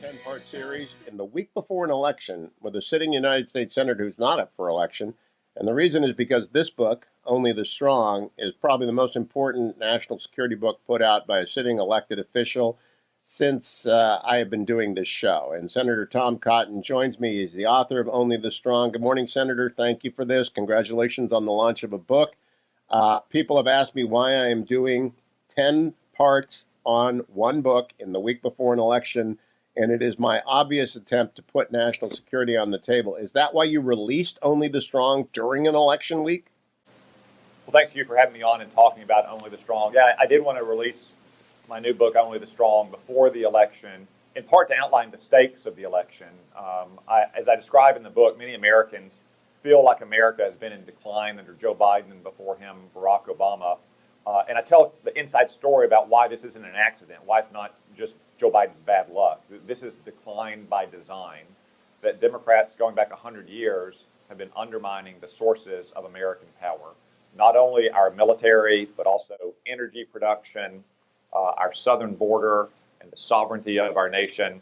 10-part series in the week before an election with a sitting United States Senator who's not up for election. And the reason is because this book, Only the Strong, is probably the most important national security book put out by a sitting elected official since I have been doing this show. And Senator Tom Cotton joins me. He's the author of Only the Strong. Good morning, Senator. Thank you for this. Congratulations on the launch of a book. People have asked me why I am doing 10 parts on one book in the week before an election, and it is my obvious attempt to put national security on the table. Is that why you released Only the Strong during an election week? Well, thanks, Hugh, for having me on and talking about Only the Strong. Yeah, I did want to release my new book, Only the Strong, before the election, in part to outline the stakes of the election. As I describe in the book, many Americans feel like America has been in decline under Joe Biden and before him, Barack Obama. And I tell the inside story about why this isn't an accident, why it's not just Joe Biden's bad luck. This is decline by design, that Democrats going back 100 years have been undermining the sources of American power, not only our military, but also energy production, our southern border, and the sovereignty of our nation.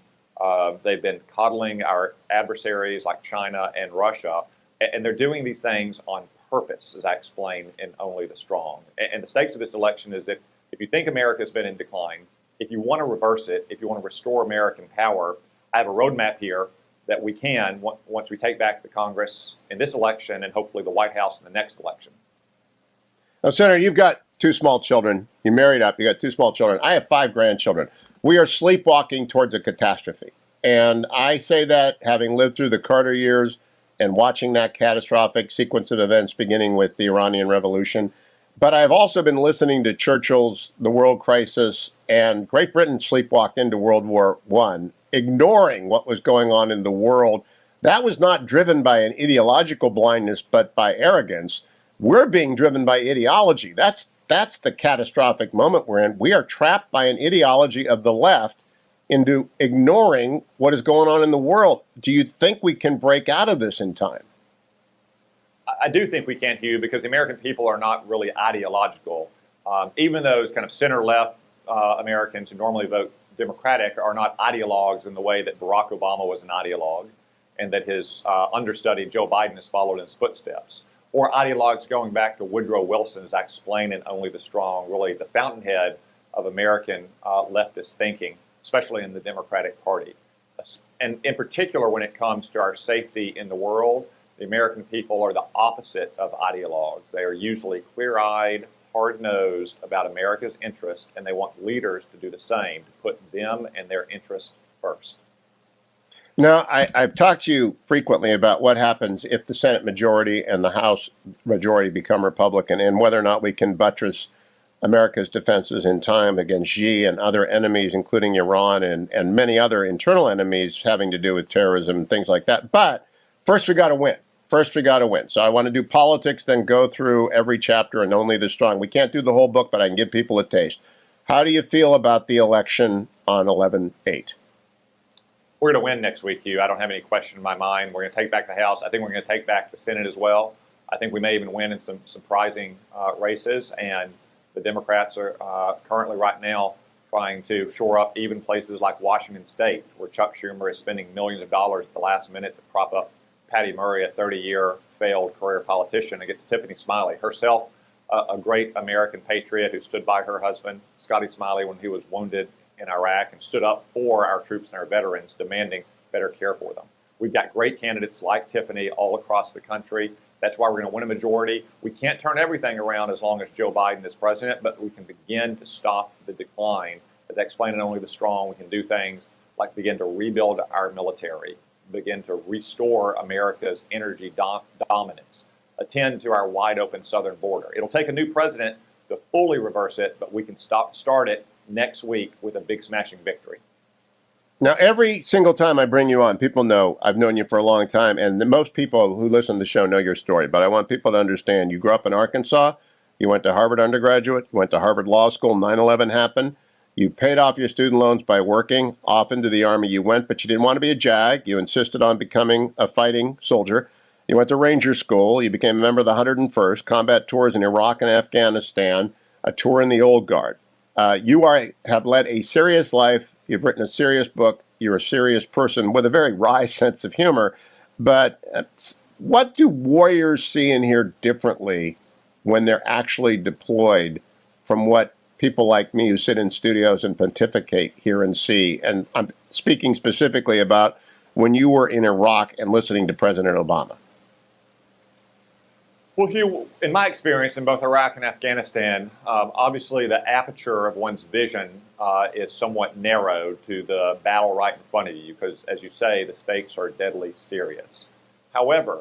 They've been coddling our adversaries like China and Russia, and they're doing these things on purpose, as I explain in Only the Strong. And the stakes of this election is that if you think America has been in decline, if you want to reverse it, if you want to restore American power, I have a roadmap here that we can once we take back the Congress in this election and hopefully the White House in the next election. Now, Senator, you've got two small children. You're married up. You got two small children. I have 5 grandchildren. We are sleepwalking towards a catastrophe. And I say that having lived through the Carter years and watching that catastrophic sequence of events beginning with the Iranian Revolution. But I've also been listening to Churchill's The World Crisis, and Great Britain sleepwalked into World War I, ignoring what was going on in the world. That was not driven by an ideological blindness, but by arrogance. We're being driven by ideology. That's the catastrophic moment we're in. We are trapped by an ideology of the left into ignoring what is going on in the world. Do you think we can break out of this in time? I do think we can, Hugh, because the American people are not really ideological. Even those kind of center-left Americans who normally vote Democratic are not ideologues in the way that Barack Obama was an ideologue and that his understudy Joe Biden has followed in his footsteps. Or ideologues going back to Woodrow Wilson, as I explain in Only the Strong, really the fountainhead of American leftist thinking, especially in the Democratic Party. And in particular, when it comes to our safety in the world, the American people are the opposite of ideologues. They are usually clear-eyed, hard-nosed about America's interests, and they want leaders to do the same, to put them and their interests first. Now, I've talked to you frequently about what happens if the Senate majority and the House majority become Republican, and whether or not we can buttress America's defenses in time against Xi and other enemies, including Iran and many other internal enemies having to do with terrorism and things like that. But first, we got to win. First, we got to win. So I want to do politics, then go through every chapter and Only the Strong. We can't do the whole book, but I can give people a taste. How do you feel about the election on 11/8? We're going to win next week, Hugh. I don't have any question in my mind. We're going to take back the House. I think we're going to take back the Senate as well. I think we may even win in some surprising races. And the Democrats are currently right now trying to shore up even places like Washington State, where Chuck Schumer is spending millions of dollars at the last minute to prop up Patty Murray, a 30-year failed career politician, against Tiffany Smiley, herself a great American patriot who stood by her husband, Scotty Smiley, when he was wounded in Iraq and stood up for our troops and our veterans, demanding better care for them. We've got great candidates like Tiffany all across the country. That's why we're going to win a majority. We can't turn everything around as long as Joe Biden is president, but we can begin to stop the decline. As I explained in Only the Strong, we can do things like begin to rebuild our military, begin to restore America's energy dominance, attend to our wide open southern border. It'll take a new president to fully reverse it, but we can start it next week with a big smashing victory. Now, every single time I bring you on, people know I've known you for a long time, and most people who listen to the show know your story. But I want people to understand you grew up in Arkansas, you went to Harvard undergraduate, you went to Harvard Law School, 9/11 happened, you paid off your student loans by working, off into the Army you went, but you didn't want to be a JAG, you insisted on becoming a fighting soldier. You went to Ranger School, you became a member of the 101st, combat tours in Iraq and Afghanistan, a tour in the Old Guard. You have led a serious life. You've written a serious book. you're a serious person with a very wry sense of humor. But what do warriors see and hear differently when they're actually deployed from what people like me who sit in studios and pontificate hear and see? And I'm speaking specifically about when you were in Iraq and listening to President Obama. Well, Hugh, in my experience in both Iraq and Afghanistan, obviously the aperture of one's vision is somewhat narrow to the battle right in front of you because, as you say, the stakes are deadly serious. However,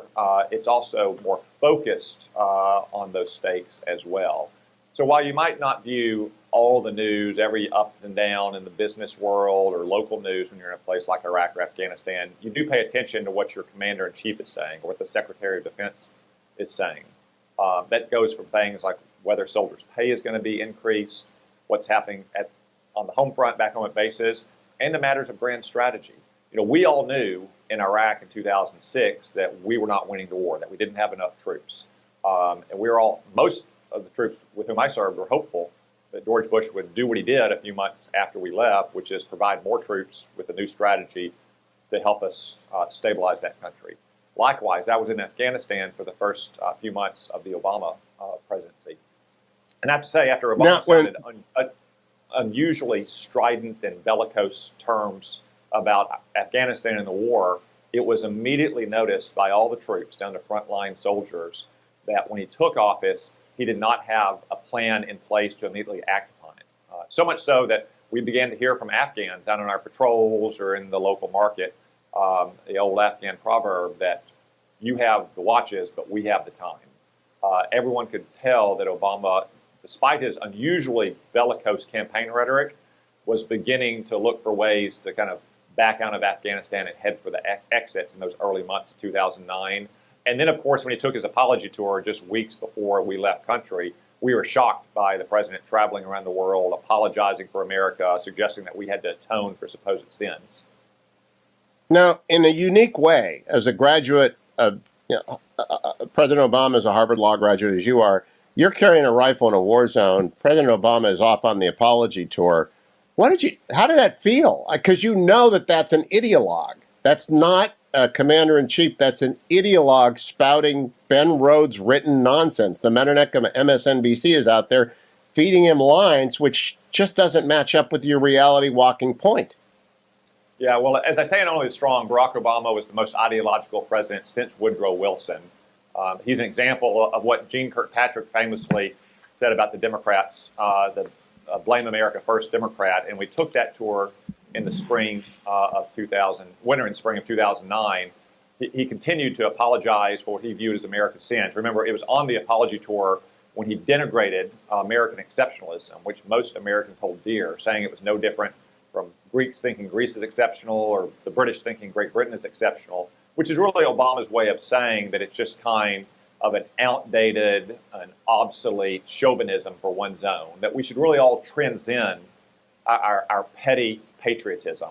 it's also more focused on those stakes as well. So while you might not view all the news, every up and down in the business world or local news when you're in a place like Iraq or Afghanistan, you do pay attention to what your commander-in-chief is saying or what the Secretary of Defense is saying. That goes from things like whether soldiers' pay is going to be increased, what's happening on the home front, back home at bases, and the matters of grand strategy. You know, we all knew in Iraq in 2006 that we were not winning the war, that we didn't have enough troops. And most of the troops with whom I served were hopeful that George Bush would do what he did a few months after we left, which is provide more troops with a new strategy to help us stabilize that country. Likewise, that was in Afghanistan for the first few months of the Obama presidency. And I have to say, after Obama sounded unusually strident and bellicose terms about Afghanistan and the war, it was immediately noticed by all the troops, down to frontline soldiers, that when he took office, he did not have a plan in place to immediately act upon it. So much so that we began to hear from Afghans out on our patrols or in the local market, the old Afghan proverb that you have the watches, but we have the time. Everyone could tell that Obama, despite his unusually bellicose campaign rhetoric, was beginning to look for ways to kind of back out of Afghanistan and head for the exits in those early months of 2009. And then, of course, when he took his apology tour just weeks before we left country, we were shocked by the president traveling around the world, apologizing for America, suggesting that we had to atone for supposed sins. Now, in a unique way, as a graduate of President Obama is a Harvard Law graduate, as you are, you're carrying a rifle in a war zone. President Obama is off on the apology tour. How did that feel? Because you know that that's an ideologue. That's not a commander-in-chief. That's an ideologue spouting Ben Rhodes written nonsense. The Metternich of MSNBC is out there feeding him lines, which just doesn't match up with your reality walking point. Yeah, well, as I say in Only the Strong, Barack Obama was the most ideological president since Woodrow Wilson. He's an example of what Gene Kirkpatrick famously said about the Democrats, the Blame America First Democrat. And we took that tour in the winter and spring of 2009. He continued to apologize for what he viewed as America's sins. Remember, it was on the apology tour when he denigrated American exceptionalism, which most Americans hold dear, saying it was no different from Greeks thinking Greece is exceptional or the British thinking Great Britain is exceptional, which is really Obama's way of saying that it's just kind of an outdated and obsolete chauvinism for one's own, that we should really all transcend our petty patriotism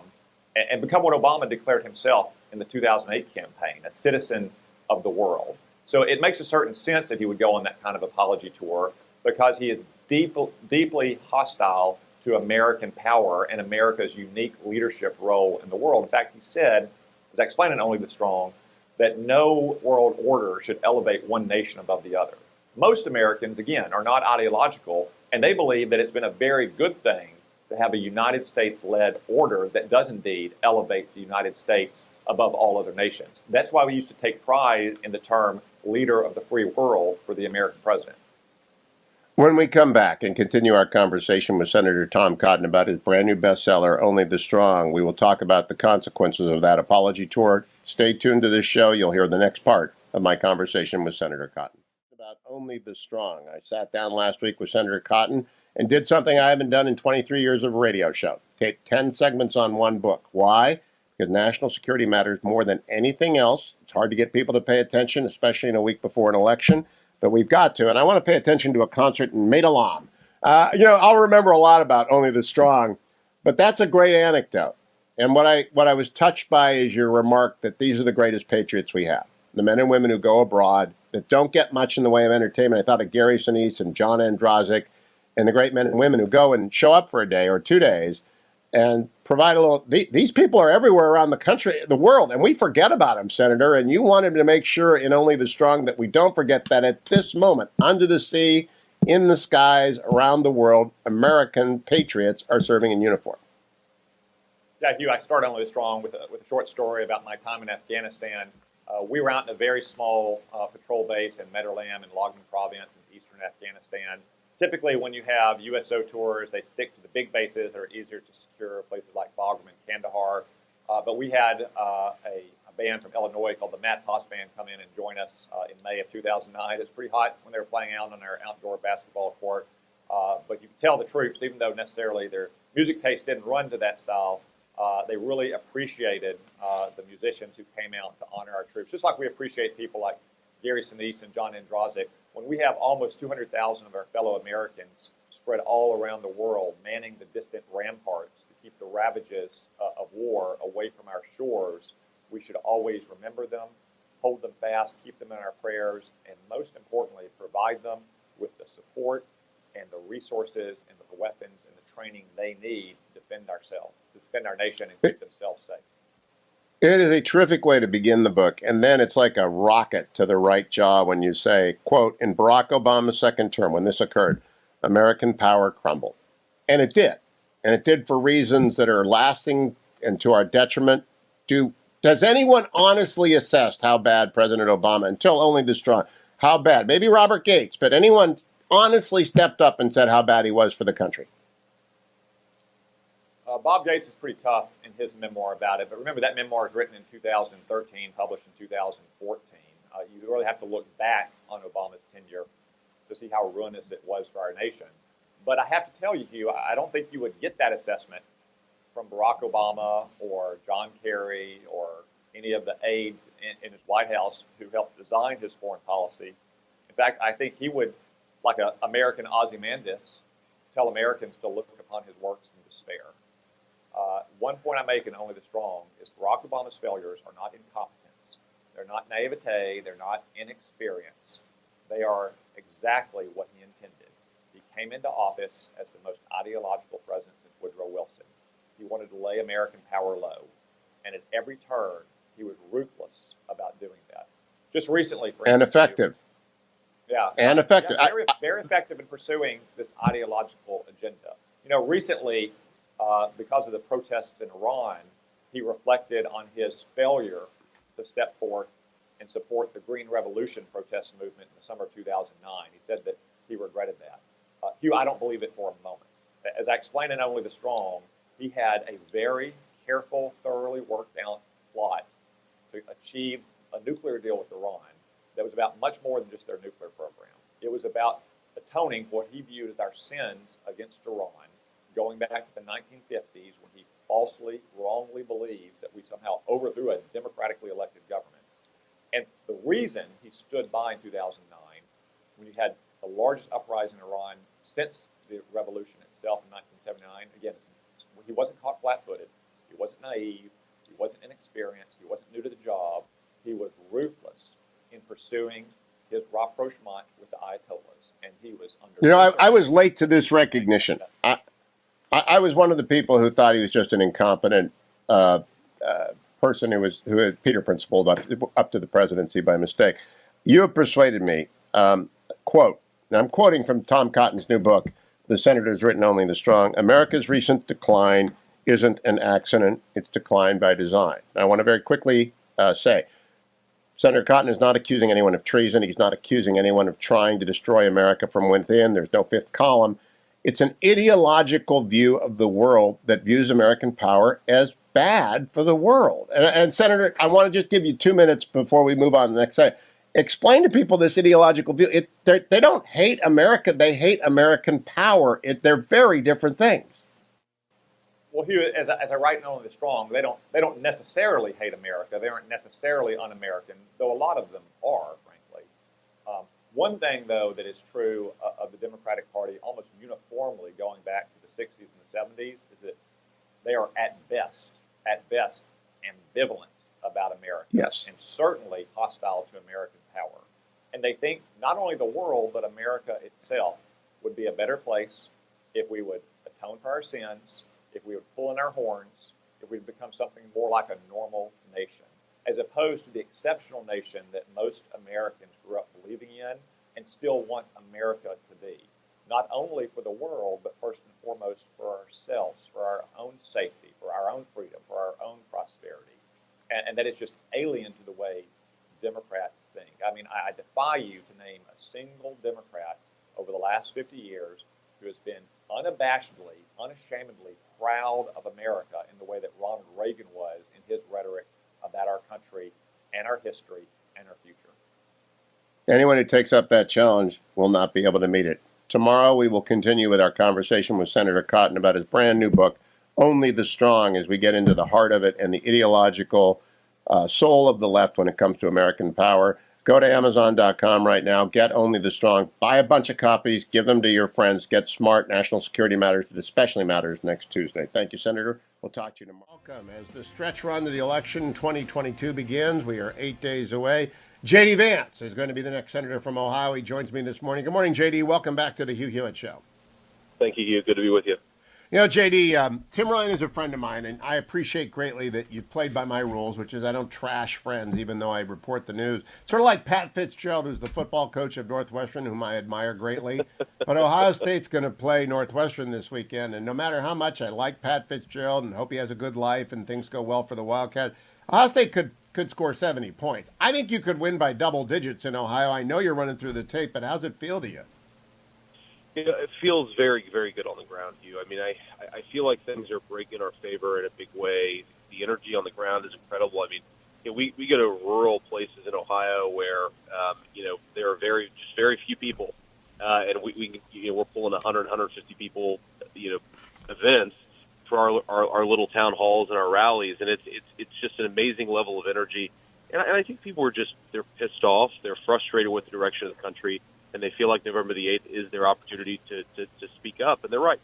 and become what Obama declared himself in the 2008 campaign, a citizen of the world. So it makes a certain sense that he would go on that kind of apology tour because he is deeply hostile to American power and America's unique leadership role in the world. In fact, he said, as I explained in Only the Strong, that no world order should elevate one nation above the other. Most Americans, again, are not ideological, and they believe that it's been a very good thing to have a United States-led order that does indeed elevate the United States above all other nations. That's why we used to take pride in the term leader of the free world for the American president. When we come back and continue our conversation with Senator Tom Cotton about his brand new bestseller, Only the Strong, we will talk about the consequences of that apology tour. Stay tuned to this show. You'll hear the next part of my conversation with Senator Cotton. About Only the Strong. I sat down last week with Senator Cotton and did something I haven't done in 23 years of a radio show. Taped 10 segments on one book. Why? Because national security matters more than anything else. It's hard to get people to pay attention, especially in a week before an election. But we've got to, and I want to pay attention to a concert in Medellin. I'll remember a lot about Only the Strong, but that's a great anecdote. And what I was touched by is your remark that these are the greatest patriots we have, the men and women who go abroad that don't get much in the way of entertainment. I thought of Gary Sinise and John Andrazik and the great men and women who go and show up for a day or 2 days and provide a little. These people are everywhere around the country, the world, and we forget about them, Senator. And you wanted to make sure in Only the Strong that we don't forget that at this moment, under the sea, in the skies, around the world, American patriots are serving in uniform. Yeah, Hugh, I started Only the Strong with a short story about my time in Afghanistan. We were out in a very small patrol base in Medarlam in Logan Province in eastern Afghanistan. Typically, when you have USO tours, they stick to the big bases that are easier to secure, places like Bagram and Kandahar. But we had a band from Illinois called the Matt Toss Band come in and join us in May of 2009. It was pretty hot when they were playing out on their outdoor basketball court. But you could tell the troops, even though necessarily their music taste didn't run to that style, they really appreciated the musicians who came out to honor our troops, just like we appreciate people like Gary Sinise and John Andrazik. When we have almost 200,000 of our fellow Americans spread all around the world, manning the distant ramparts to keep the ravages of war away from our shores, we should always remember them, hold them fast, keep them in our prayers, and most importantly, provide them with the support and the resources and the weapons and the training they need to defend ourselves, to defend our nation and keep themselves safe. It is a terrific way to begin the book. And then it's like a rocket to the right jaw when you say, quote, in Barack Obama's second term, when this occurred, American power crumbled. And it did. And it did for reasons that are lasting and to our detriment. Does anyone honestly assess how bad President Obama, until Only the Strong, how bad? Maybe Robert Gates, but anyone honestly stepped up and said how bad he was for the country? Bob Gates is pretty tough in his memoir about it, but remember that memoir was written in 2013, published in 2014. You really have to look back on Obama's tenure to see how ruinous it was for our nation. But I have to tell you, Hugh, I don't think you would get that assessment from Barack Obama or John Kerry or any of the aides in his White House who helped design his foreign policy. In fact, I think he would, like an American Ozymandias, tell Americans to look upon his works in despair. One point I make in Only the Strong is Barack Obama's failures are not incompetence. They're not naivete. They're not inexperience. They are exactly what he intended. He came into office as the most ideological president since Woodrow Wilson. He wanted to lay American power low. And at every turn, he was ruthless about doing that. Just recently, for instance. And effective. Yeah. And effective. Yeah, very effective in pursuing this ideological agenda. You know, recently, because of the protests in Iran, he reflected on his failure to step forth and support the Green Revolution protest movement in the summer of 2009. He said that he regretted that. Hugh, I don't believe it for a moment. As I explained in Only the Strong, he had a very careful, thoroughly worked out plot to achieve a nuclear deal with Iran that was about much more than just their nuclear program. It was about atoning for what he viewed as our sins against Iran, going back to the 1950s when he falsely, wrongly believed that we somehow overthrew a democratically elected government. And the reason he stood by in 2009, when you had the largest uprising in Iran since the revolution itself in 1979, again, he wasn't caught flat-footed, he wasn't naive, he wasn't inexperienced, he wasn't new to the job, he was ruthless in pursuing his rapprochement with the Ayatollahs, and he was under... You know, I was late to this recognition. I was one of the people who thought he was just an incompetent person who had Peter Principled up to the presidency by mistake. You have persuaded me. Quote, now I'm quoting from Tom Cotton's new book, The Senator's Written Only the Strong. America's recent decline isn't an accident. It's decline by design. Now, I want to very quickly say, Senator Cotton is not accusing anyone of treason. He's not accusing anyone of trying to destroy America from within. There's no fifth column. It's an ideological view of the world that views American power as bad for the world. And Senator, I want to just give you 2 minutes before we move on to the next slide. Explain to people this ideological view. They don't hate America. They hate American power. They're very different things. Well, Hugh, as I write in Only the Strong, they don't necessarily hate America. They aren't necessarily un-American, though a lot of them are, frankly. One thing, though, that is true of the Democratic Party almost uniformly going back to the 60s and the 70s is that they are at best, ambivalent about America. Yes. And certainly hostile to American power. And they think not only the world, but America itself would be a better place if we would atone for our sins, if we would pull in our horns, if we'd become something more like a normal nation, as opposed to the exceptional nation that most Americans grew up believing in and still want America to be, not only for the world, but first and foremost for ourselves, for our own safety, for our own freedom, for our own prosperity. And that is just alien to the way Democrats think. I mean, I defy you to name a single Democrat over the last 50 years who has been unabashedly, unashamedly proud of America in the way that Ronald Reagan was in his rhetoric about our country and our history and our future. Anyone who takes up that challenge will not be able to meet it. Tomorrow, we will continue with our conversation with Senator Cotton about his brand new book, Only the Strong, as we get into the heart of it and the ideological soul of the left when it comes to American power. Go to Amazon.com right now. Get Only the Strong. Buy a bunch of copies. Give them to your friends. Get smart. National security matters. It especially matters next Tuesday. Thank you, Senator. We'll talk to you tomorrow. Welcome. As the stretch run to the election 2022 begins, we are 8 days away. J.D. Vance is going to be the next senator from Ohio. He joins me this morning. Good morning, J.D. Welcome back to the Hugh Hewitt Show. Thank you, Hugh. Good to be with you. You know, J.D., Tim Ryan is a friend of mine, and I appreciate greatly that you've played by my rules, which is I don't trash friends, even though I report the news. Sort of like Pat Fitzgerald, who's the football coach of Northwestern, whom I admire greatly. But Ohio State's going to play Northwestern this weekend, and no matter how much I like Pat Fitzgerald and hope he has a good life and things go well for the Wildcats, Ohio State could score 70 points. I think you could win by double digits in Ohio. I know you're running through the tape, but how's it feel to you? You know, it feels very, very good on the ground, Hugh. I mean, I feel like things are breaking in our favor in a big way. The energy on the ground is incredible. I mean, you know, we go to rural places in Ohio where, you know, there are very few people, and we're pulling 100, 150 people, you know, events for our little town halls and our rallies, and it's just an amazing level of energy. And I think people are they're pissed off, they're frustrated with the direction of the country, and they feel like November the 8th is their opportunity to speak up, and they're right.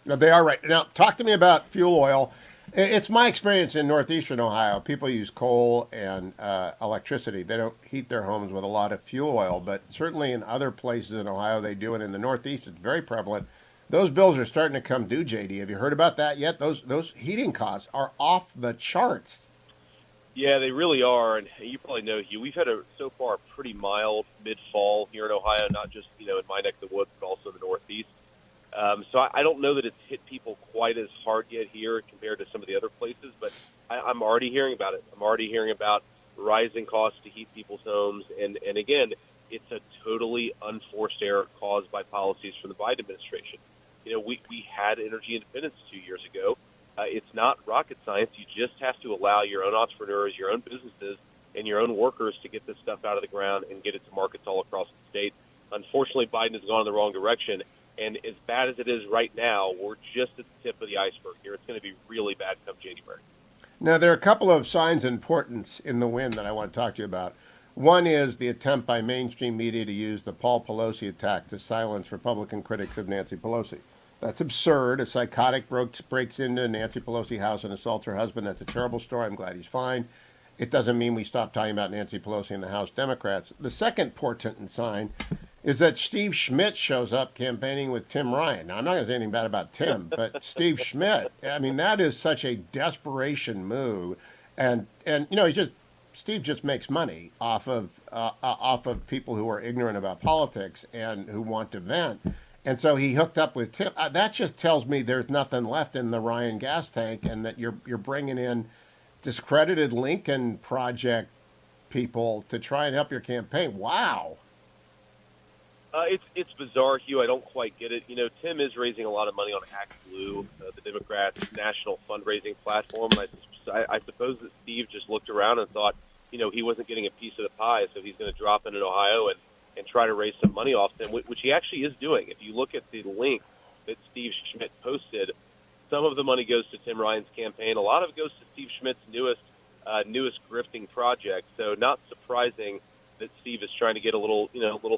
No, they are right. Now, talk to me about fuel oil. It's my experience in northeastern Ohio. People use coal and electricity. They don't heat their homes with a lot of fuel oil, but certainly in other places in Ohio they do, and in the Northeast it's very prevalent. Those bills are starting to come due, JD. Have you heard about that yet? Those heating costs are off the charts. Yeah, they really are, and you probably know, Hugh, we've had so far a pretty mild mid-fall here in Ohio, not just, you know, in my neck of the woods, but also in the Northeast. So I don't know that it's hit people quite as hard yet here compared to some of the other places, but I'm already hearing about it. I'm already hearing about rising costs to heat people's homes, and again, it's a totally unforced error caused by policies from the Biden administration. You know, we had energy independence 2 years ago. It's not rocket science. You just have to allow your own entrepreneurs, your own businesses, and your own workers to get this stuff out of the ground and get it to markets all across the state. Unfortunately, Biden has gone in the wrong direction, and as bad as it is right now, we're just at the tip of the iceberg here. It's going to be really bad come January. Now, there are a couple of signs of importance in the win that I want to talk to you about. One is the attempt by mainstream media to use the Paul Pelosi attack to silence Republican critics of Nancy Pelosi. That's absurd. A psychotic breaks into Nancy Pelosi's house and assaults her husband. That's a terrible story. I'm glad he's fine. It doesn't mean we stop talking about Nancy Pelosi and the House Democrats. The second portent sign is that Steve Schmidt shows up campaigning with Tim Ryan. Now, I'm not going to say anything bad about Tim, but Steve Schmidt, I mean, that is such a desperation move. And you know, Steve just makes money off of people who are ignorant about politics and who want to vent. And so he hooked up with Tim. That just tells me there's nothing left in the Ryan gas tank, and that you're bringing in discredited Lincoln Project people to try and help your campaign. Wow. It's bizarre, Hugh. I don't quite get it. You know, Tim is raising a lot of money on Act Blue, the Democrats' national fundraising platform. And I suppose that Steve just looked around and thought, you know, he wasn't getting a piece of the pie, so he's going to drop in Ohio and try to raise some money off them, which he actually is doing. If you look at the link that Steve Schmidt posted, some of the money goes to Tim Ryan's campaign. A lot of it goes to Steve Schmidt's newest grifting project. So not surprising that Steve is trying to get a little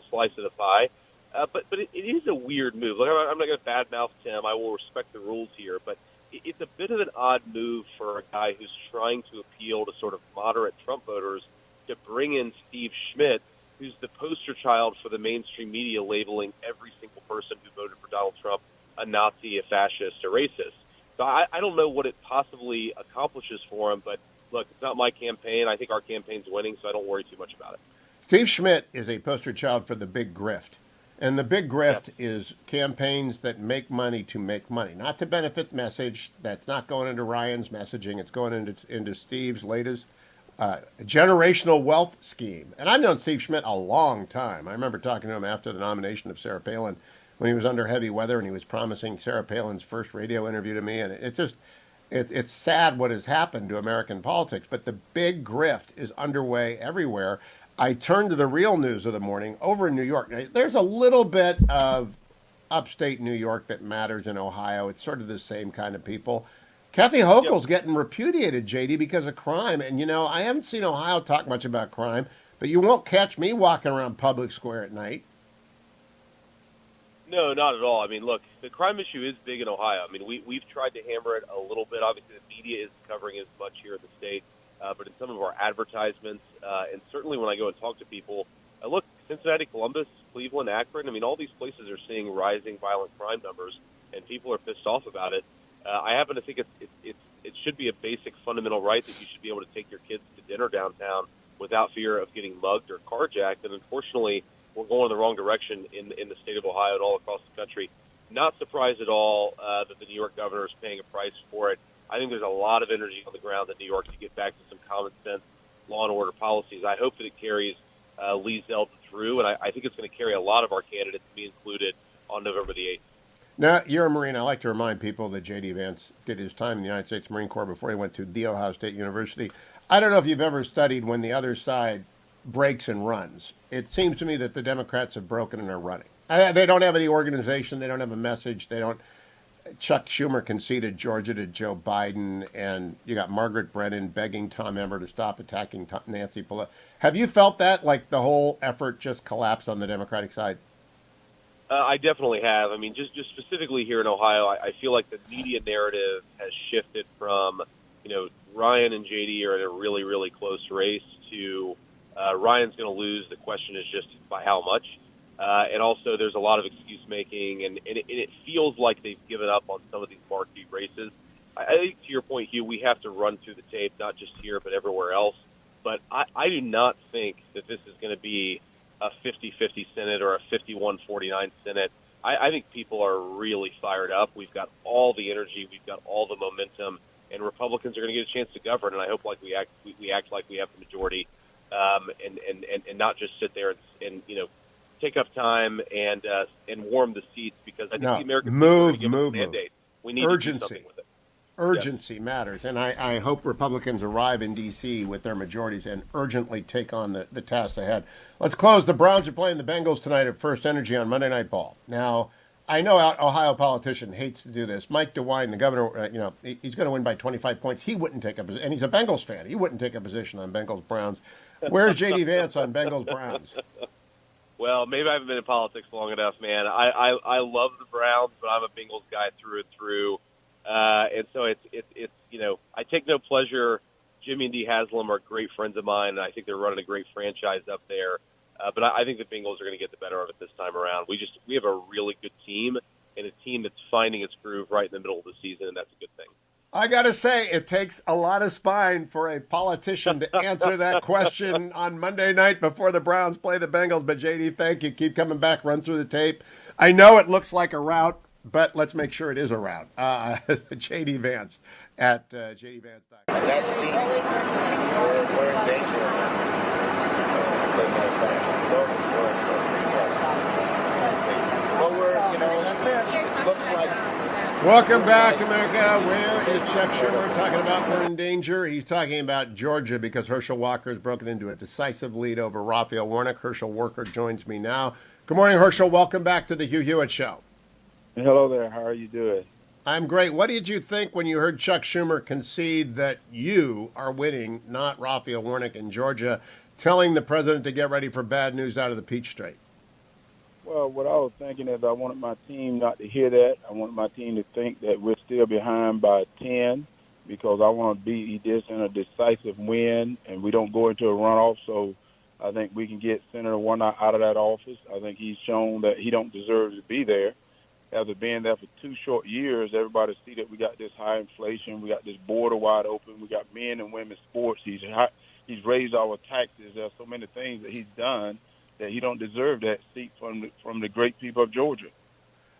slice of the pie. But it is a weird move. Like, I'm not going to badmouth Tim. I will respect the rules here, but it's a bit of an odd move for a guy who's trying to appeal to sort of moderate Trump voters to bring in Steve Schmidt, who's the poster child for the mainstream media labeling every single person who voted for Donald Trump a Nazi, a fascist, a racist. So I don't know what it possibly accomplishes for him, but look, it's not my campaign. I think our campaign's winning, so I don't worry too much about it. Steve Schmidt is a poster child for the big grift. And the big Yes. grift is campaigns that make money to make money, not to benefit message. That's not going into Ryan's messaging. It's going into Steve's latest generational wealth scheme. And I've known Steve Schmidt a long time. I remember talking to him after the nomination of Sarah Palin when he was under heavy weather and he was promising Sarah Palin's first radio interview to me. And it's sad what has happened to American politics, but the big grift is underway everywhere. I turned to the real news of the morning over in New York. Now, there's a little bit of upstate New York that matters in Ohio. It's sort of the same kind of people. Kathy Hochul's getting repudiated, JD, because of crime. And, I haven't seen Ohio talk much about crime, but you won't catch me walking around Public Square at night. No, not at all. I mean, look, the crime issue is big in Ohio. I mean, we've tried to hammer it a little bit. Obviously, the media isn't covering as much here in the state. But in some of our advertisements, and certainly when I go and talk to people, look, Cincinnati, Columbus, Cleveland, Akron, I mean, all these places are seeing rising violent crime numbers, and people are pissed off about it. I happen to think it should be a basic fundamental right that you should be able to take your kids to dinner downtown without fear of getting mugged or carjacked. And unfortunately, we're going in the wrong direction in the state of Ohio and all across the country. Not surprised at all that the New York governor is paying a price for it. I think there's a lot of energy on the ground in New York to get back to some common sense law and order policies. I hope that it carries Lee Zeldin through, and I think it's going to carry a lot of our candidates to be included on November the 8th. Now, you're a Marine. I like to remind people that J.D. Vance did his time in the United States Marine Corps before he went to The Ohio State University. I don't know if you've ever studied when the other side breaks and runs. It seems to me that the Democrats have broken and are running. They don't have any organization. They don't have a message. They don't. Chuck Schumer conceded Georgia to Joe Biden, and you got Margaret Brennan begging Tom Emmer to stop attacking Nancy Pelosi. Have you felt that, like the whole effort just collapsed on the Democratic side? I definitely have. I mean, just specifically here in Ohio, I feel like the media narrative has shifted from, Ryan and JD are in a really, really close race to Ryan's going to lose. The question is just by how much. And also there's a lot of excuse making, and it feels like they've given up on some of these marquee races. I think to your point, Hugh, we have to run through the tape, not just here, but everywhere else. But I do not think that this is going to be a 50-50 Senate or a 51-49 Senate. I think people are really fired up. We've got all the energy. We've got all the momentum. And Republicans are going to get a chance to govern. And I hope we act like we have the majority, and not just sit there and take up time and warm the seats, because I think the American people are going to give us a mandate. We need to do something with it. Urgency matters, and I hope Republicans arrive in D.C. with their majorities and urgently take on the tasks ahead. Let's close. The Browns are playing the Bengals tonight at First Energy on Monday Night Ball. Now, I know Ohio politician hates to do this. Mike DeWine, the governor, he's going to win by 25 points. He wouldn't take up, and he's a Bengals fan. He wouldn't take a position on Bengals Browns. Where's J.D. Vance on Bengals Browns? Well, maybe I haven't been in politics long enough, man. I love the Browns, but I'm a Bengals guy through and through. And so it's I take no pleasure. Jimmy and Dee Haslam are great friends of mine, and I think they're running a great franchise up there. But I think the Bengals are going to get the better of it this time around. We have a really good team, and a team that's finding its groove right in the middle of the season, and that's a good thing. I got to say, it takes a lot of spine for a politician to answer that question on Monday night before the Browns play the Bengals. But, J.D., thank you. Keep coming back. Run through the tape. I know it looks like a route, but let's make sure it is a route. J.D. Vance at jdvance.com. That seat, we're in danger of that seat. Take that back. But looks like. Welcome back, America. Where is Chuck Schumer talking about we're in danger? He's talking about Georgia because Herschel Walker has broken into a decisive lead over Raphael Warnock. Herschel Walker joins me now. Good morning, Herschel. Welcome back to the Hugh Hewitt Show. Hello there. How are you doing? I'm great. What did you think when you heard Chuck Schumer concede that you are winning, not Raphael Warnock in Georgia, telling the president to get ready for bad news out of the Peach State? Well, what I was thinking is I wanted my team not to hear that. I wanted my team to think that we're still behind by 10 because I want to beat this in a decisive win, and we don't go into a runoff. So I think we can get Senator Warnock out of that office. I think he's shown that he don't deserve to be there. after being there for 2 short years, everybody see that we got this high inflation, we got this border wide open, we got men and women's sports. He's raised our taxes. There are so many things that he's done that he don't deserve that seat from the great people of Georgia.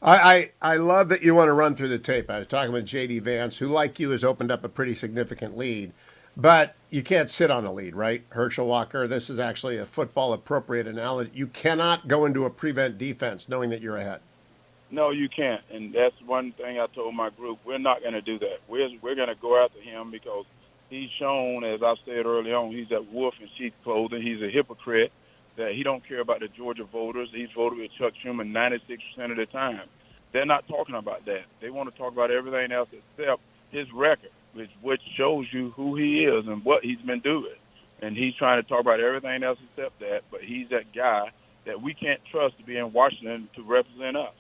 I love that you want to run through the tape. I was talking with J.D. Vance, who, like you, has opened up a pretty significant lead. But you can't sit on a lead, right? Herschel Walker, this is actually a football appropriate analogy. You cannot go into a prevent defense knowing that you're ahead. No, you can't. And that's one thing I told my group. We're not going to do that. We're going to go after him because he's shown, as I said early on, he's that wolf in sheep's clothing. He's a hypocrite, that he don't care about the Georgia voters. He's voted with Chuck Schumer 96% of the time. They're not talking about that. They want to talk about everything else except his record, which shows you who he is and what he's been doing. And he's trying to talk about everything else except that, but he's that guy that we can't trust to be in Washington to represent us.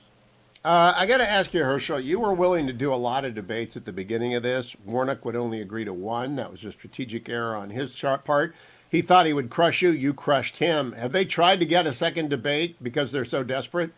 I got to ask you, Herschel, you were willing to do a lot of debates at the beginning of this. Warnock would only agree to one. That was a strategic error on his part. He thought he would crush you. You crushed him. Have they tried to get a second debate because they're so desperate?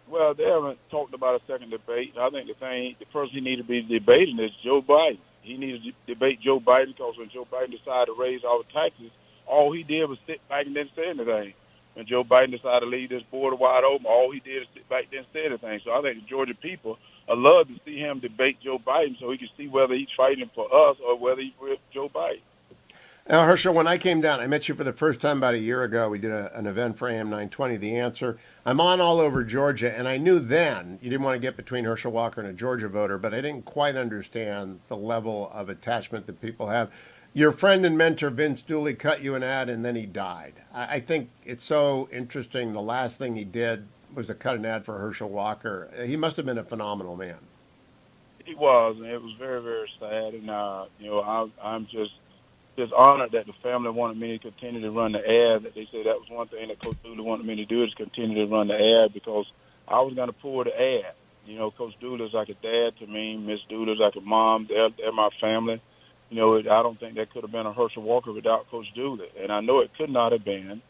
Well, they haven't talked about a second debate. I think the person he needs to be debating is Joe Biden. He needs to debate Joe Biden because when Joe Biden decided to raise all the taxes, all he did was sit back and didn't say anything. When Joe Biden decided to leave this border wide open, all he did is sit back and didn't say anything. So I think the Georgia people would love to see him debate Joe Biden so he can see whether he's fighting for us or whether he's with Joe Biden. Now, Herschel, when I came down, I met you for the first time about a year ago. We did an event for AM 920, The Answer. I'm on all over Georgia, and I knew then you didn't want to get between Herschel Walker and a Georgia voter, but I didn't quite understand the level of attachment that people have. Your friend and mentor, Vince Dooley, cut you an ad, and then he died. I think it's so interesting. The last thing he did was to cut an ad for Herschel Walker. He must have been a phenomenal man. He was, and it was very, very sad. And, I'm just honored that the family wanted me to continue to run the ad. That they said that was one thing that Coach Dooley wanted me to do is continue to run the ad because I was going to pull the ad. You know, Coach Dooley's like a dad to me. Miss Dooley's like a mom. They're my family. You know, I don't think that could have been a Herschel Walker without Coach Dooley. And I know it could not have been.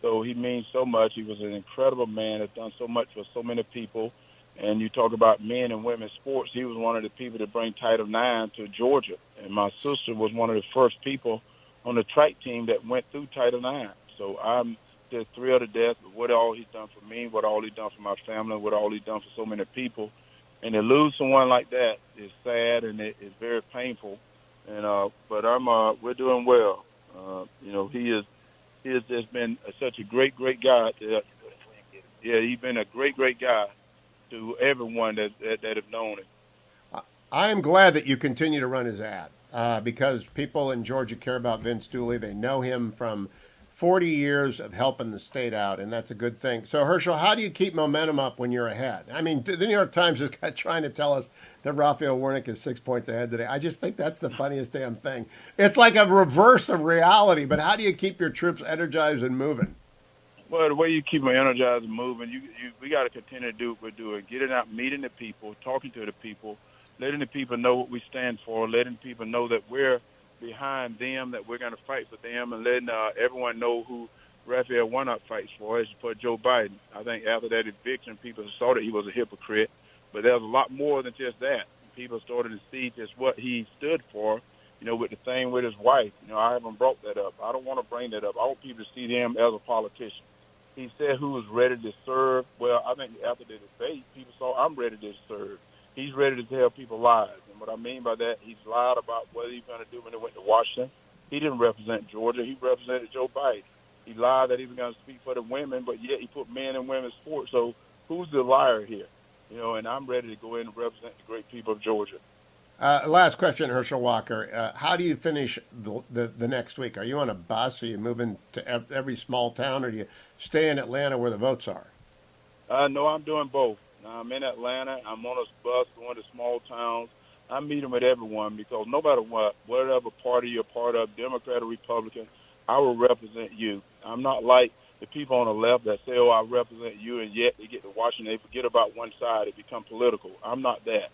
So he means so much. He was an incredible man. Has done so much for so many people. And you talk about men and women's sports. He was one of the people to bring Title IX to Georgia. And my sister was one of the first people on the track team that went through Title IX. So I'm just thrilled to death with what all he's done for me, what all he's done for my family, what all he's done for so many people. And to lose someone like that is sad and it's very painful. And but we're doing well. He has just been such a great guy. He's been a great guy to everyone that have known him. I am glad that you continue to run his ad because people in Georgia care about Vince Dooley. They know him from 40 years of helping the state out, and that's a good thing. So, Herschel, how do you keep momentum up when you're ahead? I mean, the New York Times is trying to tell us that Raphael Warnock is 6 points ahead today. I just think that's the funniest damn thing. It's like a reverse of reality, but how do you keep your troops energized and moving? Well, the way you keep them energized and moving, we got to continue to do what we're doing. Getting out, meeting the people, talking to the people, letting the people know what we stand for, letting people know that we're behind them, that we're going to fight for them, and letting everyone know who Raphael Warnock fights for is for Joe Biden. I think after that eviction, people saw that he was a hypocrite, but there's a lot more than just that. People started to see just what he stood for, with the thing with his wife. I haven't brought that up. I don't want to bring that up. I want people to see him as a politician. He said who was ready to serve. Well, I think after the debate, people saw I'm ready to serve. He's ready to tell people lies. And what I mean by that, he's lied about what he's going to do when he went to Washington. He didn't represent Georgia. He represented Joe Biden. He lied that he was going to speak for the women, but yet he put men and women's sports. So who's the liar here? And I'm ready to go in and represent the great people of Georgia. Last question, Herschel Walker. How do you finish the next week? Are you on a bus? Are you moving to every small town, or do you stay in Atlanta where the votes are? No, I'm doing both. I'm in Atlanta. I'm on a bus going to small towns. I'm meeting with everyone because no matter what, whatever party you're part of, Democrat or Republican, I will represent you. I'm not like the people on the left that say, I represent you, and yet they get to Washington, they forget about one side, it become political. I'm not that.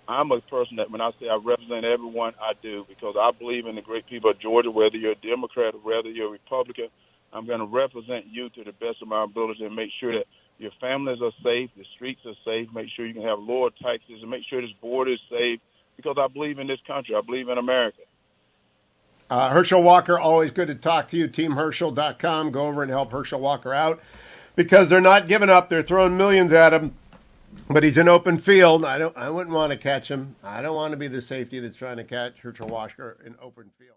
I'm a person that when I say I represent everyone, I do, because I believe in the great people of Georgia, whether you're a Democrat or whether you're a Republican. I'm going to represent you to the best of my ability and make sure that your families are safe, the streets are safe, make sure you can have lower taxes, and make sure this border is safe, because I believe in this country. I believe in America. Herschel Walker, always good to talk to you. TeamHerschel.com. Go over and help Herschel Walker out because they're not giving up. They're throwing millions at him, but he's in open field. I wouldn't want to catch him. I don't want to be the safety that's trying to catch Herschel Walker in open field.